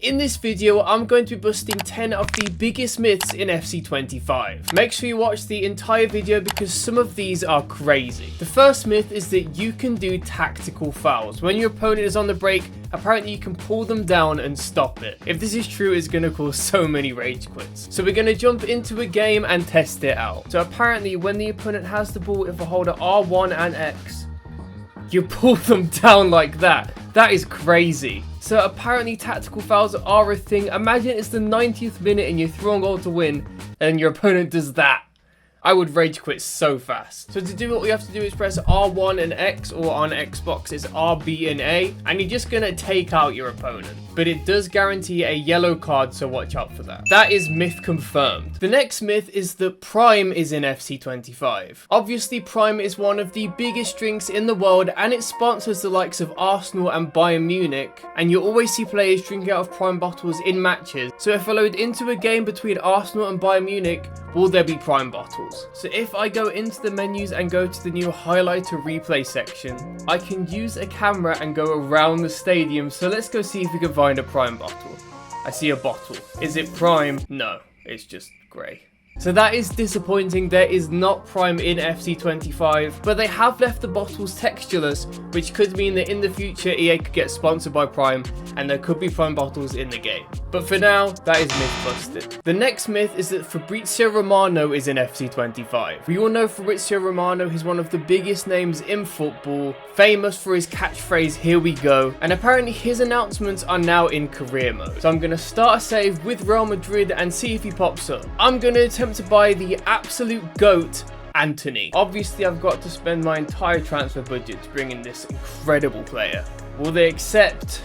In this video, I'm going to be busting 10 of the biggest myths in FC25. Make sure you watch the entire video because some of these are crazy. The first myth is that you can do tactical fouls. When your opponent is on the break, apparently you can pull them down and stop it. If this is true, it's going to cause so many rage quits. So we're going to jump into a game and test it out. So apparently when the opponent has the ball, if I hold R1 and X, you pull them down like that. That is crazy. So apparently tactical fouls are a thing. Imagine it's the 90th minute and you're throwing goal to win and your opponent does that. I would rage quit so fast. So to do it, all you have to do is press R1 and X, or on Xbox it's RB and A, and you're just gonna take out your opponent. But it does guarantee a yellow card, so watch out for that. That is myth confirmed. The next myth is that Prime is in FC25. Obviously Prime is one of the biggest drinks in the world and it sponsors the likes of Arsenal and Bayern Munich, and you always see players drinking out of Prime bottles in matches. So if I load into a game between Arsenal and Bayern Munich, will there be Prime bottles? So if I go into the menus and go to the new highlight to replay section, I can use a camera and go around the stadium. So let's go see if we can find a Prime bottle. I see a bottle. Is it Prime? No, it's just grey. So that is disappointing. There is not Prime in FC25, but they have left the bottles textureless, which could mean that in the future EA could get sponsored by Prime and there could be Prime bottles in the game. But for now, that is myth busted. The next myth is that Fabrizio Romano is in FC25. We all know Fabrizio Romano. He's one of the biggest names in football, famous for his catchphrase, "Here we go," and apparently his announcements are now in career mode. So I'm going to start a save with Real Madrid and see if he pops up. I'm going to attempt to buy the absolute GOAT, Antony. Obviously I've got to spend my entire transfer budget to bring in this incredible player. Will they accept?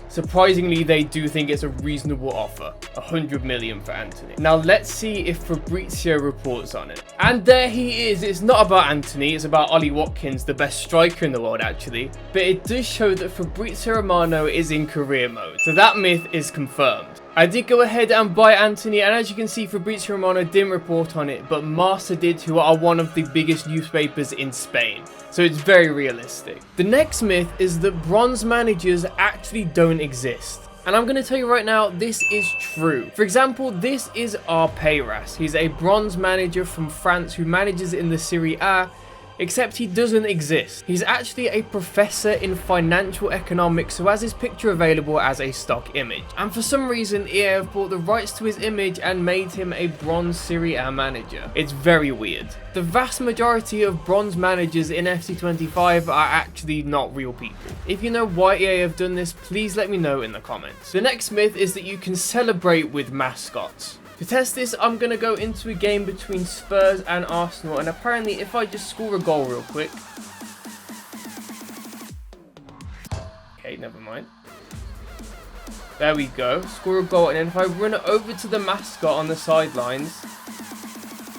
Surprisingly, they do think it's a reasonable offer. 100 million for Antony. Now let's see if Fabrizio reports on it. And there he is. It's not about Antony, it's about Ollie Watkins, the best striker in the world actually. But it does show that Fabrizio Romano is in career mode. So that myth is confirmed. I did go ahead and buy Antony, and as you can see, Fabrizio Romano didn't report on it, but Marca did, who are one of the biggest newspapers in Spain. So it's very realistic. The next myth is that bronze managers actually don't exist. And I'm going to tell you right now, this is true. For example, this is Arpeiras. He's a bronze manager from France who manages in the Serie A, except he doesn't exist. He's actually a professor in financial economics who has his picture available as a stock image. And for some reason, EA have bought the rights to his image and made him a bronze Serie A manager. It's very weird. The vast majority of bronze managers in FC25 are actually not real people. If you know why EA have done this, please let me know in the comments. The next myth is that you can celebrate with mascots. To test this, I'm going to go into a game between Spurs and Arsenal, and apparently if I just score a goal real quick... Okay, never mind. There we go, score a goal, and then if I run it over to the mascot on the sidelines,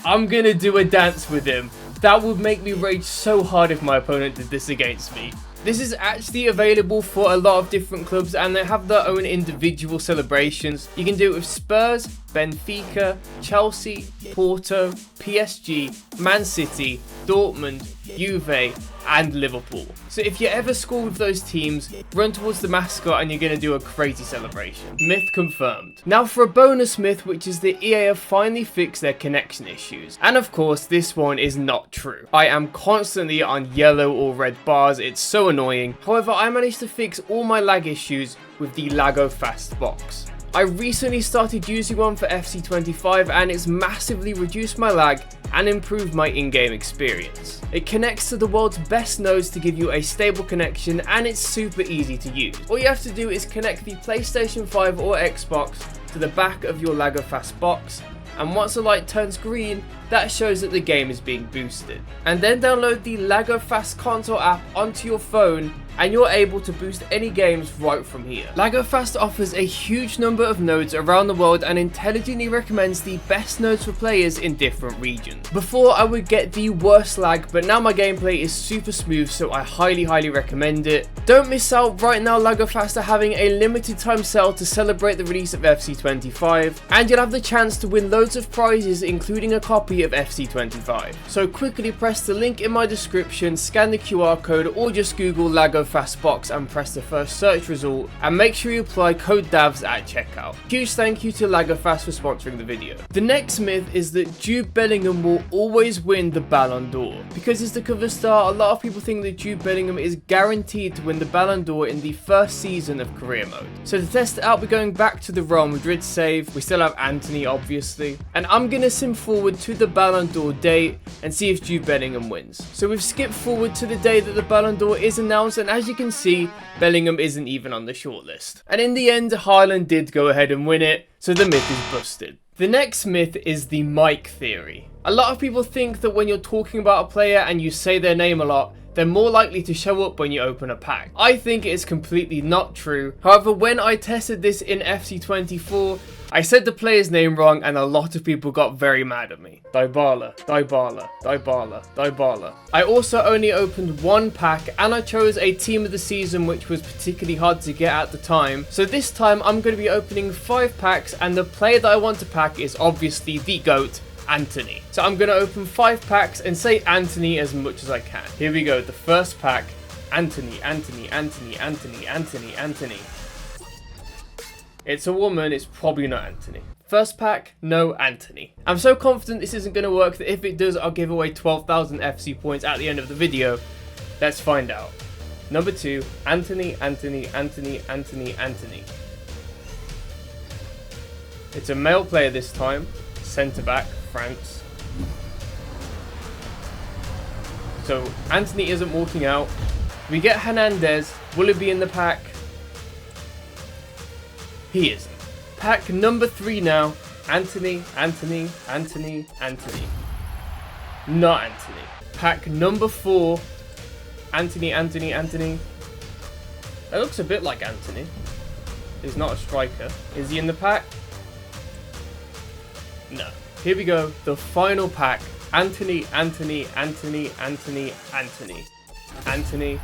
I'm going to do a dance with him. That would make me rage so hard if my opponent did this against me. This is actually available for a lot of different clubs and they have their own individual celebrations. You can do it with Spurs, Benfica, Chelsea, Porto, PSG, Man City, Dortmund, Juve and Liverpool. So if you ever score with those teams, run towards the mascot and you're going to do a crazy celebration. Myth confirmed. Now for a bonus myth, which is that EA have finally fixed their connection issues. And of course this one is not true. I am constantly on yellow or red bars, it's so annoying. However, I managed to fix all my lag issues with the Lago Fast box. I recently started using one for FC25 and it's massively reduced my lag and improved my in-game experience. It connects to the world's best nodes to give you a stable connection and it's super easy to use. All you have to do is connect the PlayStation 5 or Xbox to the back of your Lago Fast box, and once the light turns green, that shows that the game is being boosted. And then download the Lago Fast console app onto your phone and you're able to boost any games right from here. Lago Fast offers a huge number of nodes around the world and intelligently recommends the best nodes for players in different regions. Before I would get the worst lag, but now my gameplay is super smooth, so I highly recommend it. Don't miss out. Right now Lago Fast are having a limited time sale to celebrate the release of FC25, and you'll have the chance to win loads of prizes including a copy copy of FC25. So quickly press the link in my description, scan the QR code, or just Google Lago Fastbox and press the first search result, and make sure you apply code DAVS at checkout. Huge thank you to Lago Fast for sponsoring the video. The next myth is that Jude Bellingham will always win the Ballon d'Or. Because he's the cover star, a lot of people think that Jude Bellingham is guaranteed to win the Ballon d'Or in the first season of career mode. So to test it out, we're going back to the Real Madrid save. We still have Anthony, obviously, and I'm gonna sim forward to the Ballon d'Or date and see if Jude Bellingham wins. So we've skipped forward to the day that the Ballon d'Or is announced, and as you can see, Bellingham isn't even on the shortlist. And in the end, Haaland did go ahead and win it, so the myth is busted. The next myth is the mic theory. A lot of people think that when you're talking about a player and you say their name a lot, they're more likely to show up when you open a pack. I think it is completely not true. However, when I tested this in FC24, I said the player's name wrong and a lot of people got very mad at me. Dybala, Dybala, Dybala, Dybala. I also only opened one pack and I chose a team of the season which was particularly hard to get at the time. So this time I'm going to be opening 5 packs, and the player that I want to pack is obviously the GOAT, Anthony. So I'm going to open 5 packs and say Anthony as much as I can. Here we go, the first pack. Anthony, Anthony, Anthony, Anthony, Anthony, Anthony. It's a woman, it's probably not Anthony. First pack, no Anthony. I'm so confident this isn't going to work that if it does, I'll give away 12,000 FC points at the end of the video. Let's find out. Number 2, Anthony, Anthony, Anthony, Anthony, Anthony. It's a male player this time. Centre back, France. So Anthony isn't walking out. We get Hernandez. Will it be in the pack? He isn't. Pack number 3 now. Anthony, Anthony, Anthony, Anthony. Not Anthony. Pack number 4. Anthony, Anthony, Anthony. That looks a bit like Anthony. He's not a striker. Is he in the pack? No. Here we go. The final pack. Anthony, Anthony, Anthony, Anthony, Anthony. Anthony.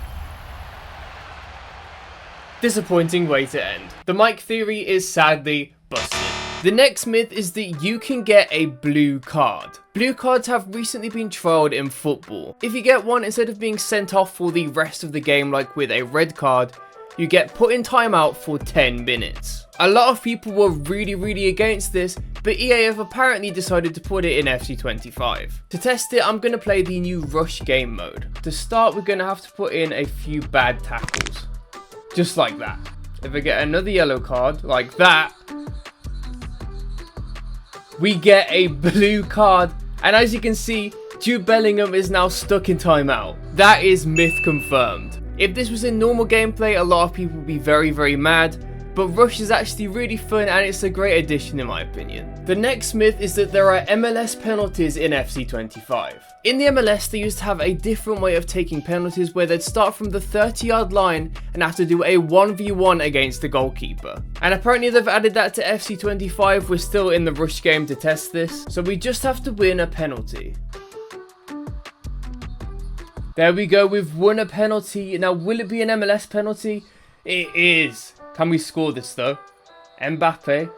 Disappointing way to end. The mic theory is sadly busted. The next myth is that you can get a blue card. Blue cards have recently been trialled in football. If you get one, instead of being sent off for the rest of the game like with a red card, you get put in timeout for 10 minutes. A lot of people were really against this, but EA have apparently decided to put it in FC25. To test it, I'm going to play the new Rush game mode. To start, we're going to have to put in a few bad tackles. Just like that. If I get another yellow card, like that, we get a blue card. And as you can see, Jude Bellingham is now stuck in timeout. That is myth confirmed. If this was in normal gameplay, a lot of people would be very mad. But Rush is actually really fun and it's a great addition in my opinion. The next myth is that there are MLS penalties in FC25. In the MLS, they used to have a different way of taking penalties where they'd start from the 30-yard line and have to do a 1v1 against the goalkeeper. And apparently they've added that to FC25. We're still in the Rush game to test this, so we just have to win a penalty. There we go, we've won a penalty. Now, will it be an MLS penalty? It is. Can we score this though? Mbappe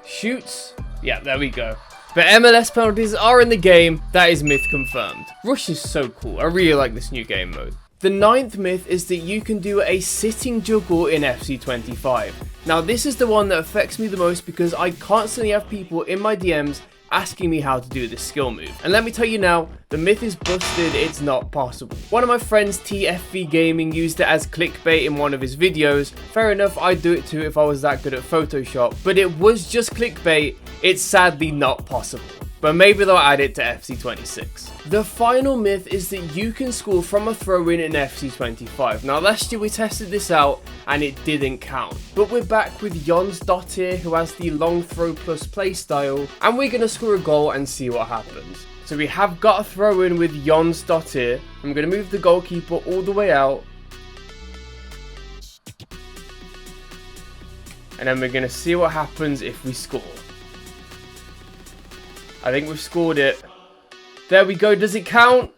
shoots. Yeah, there we go. But MLS penalties are in the game. That is myth confirmed. Rush is so cool. I really like this new game mode. The 9th myth is that you can do a sitting juggle in FC25. Now, this is the one that affects me the most because I constantly have people in my DMs asking me how to do this skill move. And let me tell you now, the myth is busted, it's not possible. One of my friends, TFV Gaming, used it as clickbait in one of his videos. Fair enough, I'd do it too if I was that good at Photoshop, but it was just clickbait. It's sadly not possible. But maybe they'll add it to FC26. The final myth is that you can score from a throw-in in FC25. Now, last year we tested this out and it didn't count. But we're back with Jons Dottir, who has the long throw plus play style, and we're going to score a goal and see what happens. So we have got a throw-in with Jons Dottir. I'm going to move the goalkeeper all the way out. And then we're going to see what happens if we score. I think we've scored it. There we go. Does it count?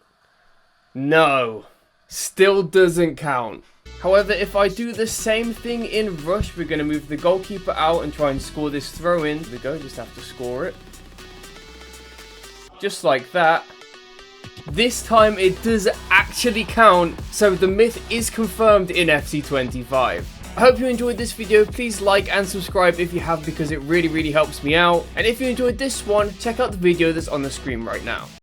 No. Still doesn't count. However, if I do the same thing in Rush, we're going to move the goalkeeper out and try and score this throw in. There we go. Just have to score it. just like that. This time it does actually count, so the myth is confirmed in FC25. I hope you enjoyed this video. Please like and subscribe if you have, because it really helps me out. And if you enjoyed this one, check out the video that's on the screen right now.